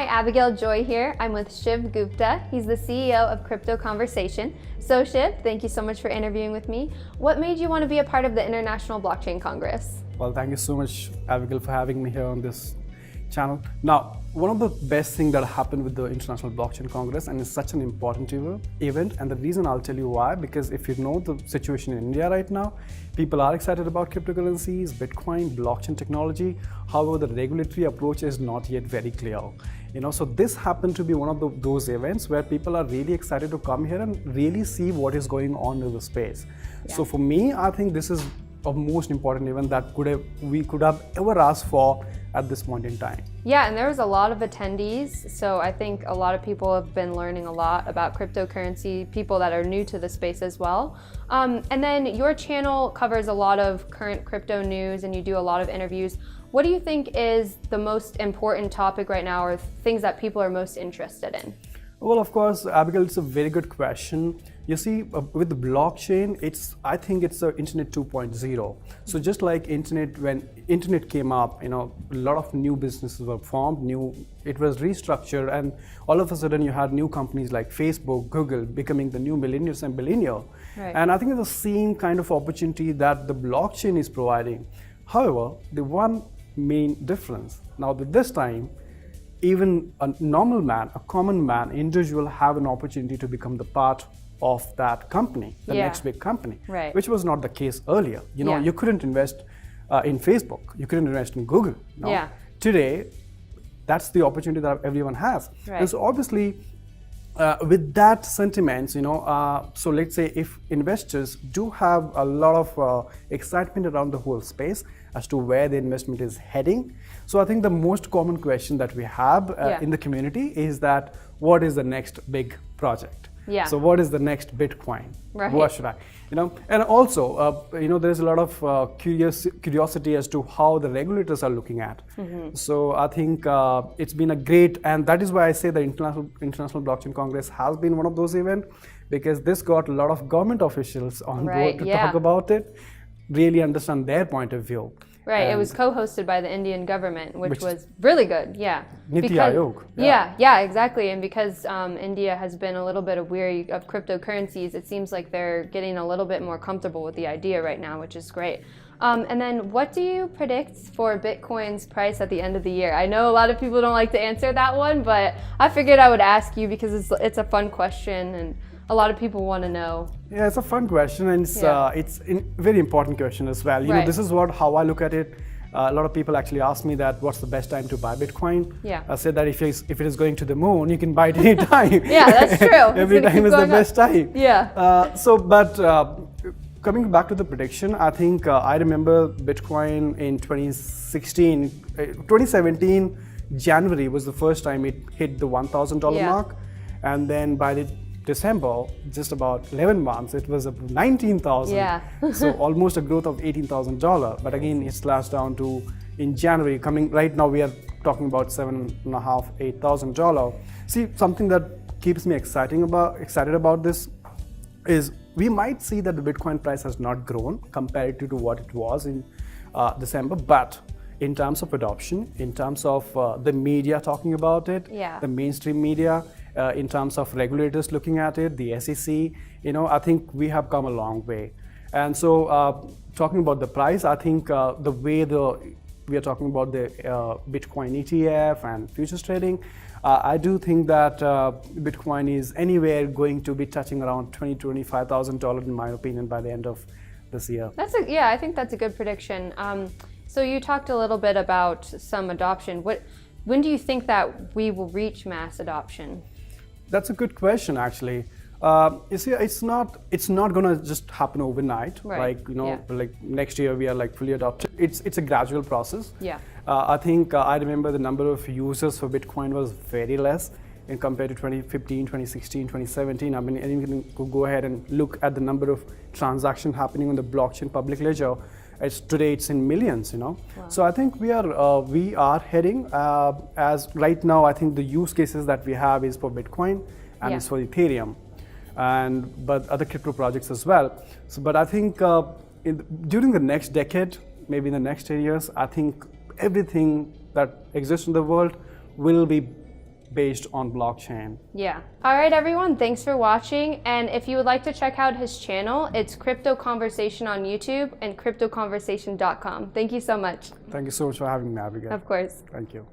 Hi, Abigail Joy here. I'm with Shiv Gupta. He's the CEO of Crypto Conversation. So Shiv, thank you so much for interviewing with me. What made you want to be a part of the International Blockchain Congress? Well, thank you so much, Abigail, for having me here on this channel. Now, one of the best things that happened with the International Blockchain Congress, and it's such an important event, and the reason I'll tell you why, because if you know the situation in India right now, people are excited about cryptocurrencies, Bitcoin, blockchain technology. However, the regulatory approach is not yet very clear. So this happened to be one of those events where people are really excited to come here and really see what is going on in the space. Yeah. So for me, I think this is a most important event that we could have ever asked for at this point in time. Yeah, and there was a lot of attendees, so I think a lot of people have been learning a lot about cryptocurrency, people that are new to the space as well. And then your channel covers a lot of current crypto news and you do a lot of interviews. What do you think is the most important topic right now, or things that people are most interested in? Well, of course, Abigail, it's a very good question. You see, with the blockchain, I think it's the Internet 2.0. So just like Internet, when Internet came up, a lot of new businesses were formed, it was restructured, and all of a sudden you had new companies like Facebook, Google becoming the new millionaires and billionaires. Right. And I think it's the same kind of opportunity that the blockchain is providing. However, the one main difference, now with this time, even a normal man, a common man, individual have an opportunity to become the part of that company, the next big company, right, which was not the case earlier. You couldn't invest in Facebook, you couldn't invest in Google. No? Today, that's the opportunity that everyone has. Right. And so obviously, with that sentiment, so let's say if investors do have a lot of excitement around the whole space as to where the investment is heading. So I think the most common question that we have in the community is that what is the next big project? Yeah. So what is the next Bitcoin? Right. What should I? And also, there's a lot of curiosity as to how the regulators are looking at. Mm-hmm. So I think it's been a great, and that is why I say the International Blockchain Congress has been one of those events, because this got a lot of government officials on board to talk about it, really understand their point of view. Right, and it was co-hosted by the Indian government, which was really good, Niti Aayog. Yeah, exactly. And because India has been a little bit weary of cryptocurrencies, it seems like they're getting a little bit more comfortable with the idea right now, which is great. And then what do you predict for Bitcoin's price at the end of the year? I know a lot of people don't like to answer that one, but I figured I would ask you because it's a fun question and a lot of people want to know. Yeah, it's a fun question, and it's a very important question as well. This is how I look at it. A lot of people actually ask me that what's the best time to buy Bitcoin. Yeah. I said that if it is going to the moon, you can buy it any time. Yeah, that's true. Every time is the best time. Yeah. Coming back to the prediction, I think I remember Bitcoin in 2017, January was the first time it hit the $1,000 mark, and then by the December, just about 11 months, it was up to 19,000. Yeah. So almost a growth of $18,000. But again, it slashed down to, in January, right now we are talking about $7,500, $8,000. See, something that keeps me excited about this is we might see that the Bitcoin price has not grown comparative to what it was in December, but in terms of adoption, in terms of the media talking about it, the mainstream media, in terms of regulators looking at it, the SEC, I think we have come a long way. And so talking about the price, I think the way we are talking about the Bitcoin ETF and futures trading, I do think that Bitcoin is anywhere going to be touching around $20,000 to $25,000 in my opinion by the end of this year. I think that's a good prediction. So you talked a little bit about some adoption. When do you think that we will reach mass adoption? That's a good question, actually. You see, it's not going to just happen overnight. Right. Like next year we are fully adopted. It's a gradual process. Yeah. I think I remember the number of users for Bitcoin was very less in compared to 2015, 2016, 2017. I mean, anyone could go ahead and look at the number of transactions happening on the blockchain public ledger. Today it's in millions, Wow. So I think we are heading as right now. I think the use cases that we have is for Bitcoin and it's for Ethereum, but other crypto projects as well. So, but I think during the next decade, maybe in the next 10 years, I think everything that exists in the world will be based on blockchain. Yeah. All right, everyone. Thanks for watching. And if you would like to check out his channel, it's Crypto Conversation on YouTube and cryptoconversation.com. Thank you so much. Thank you so much for having me, Abigail. Of course. Thank you.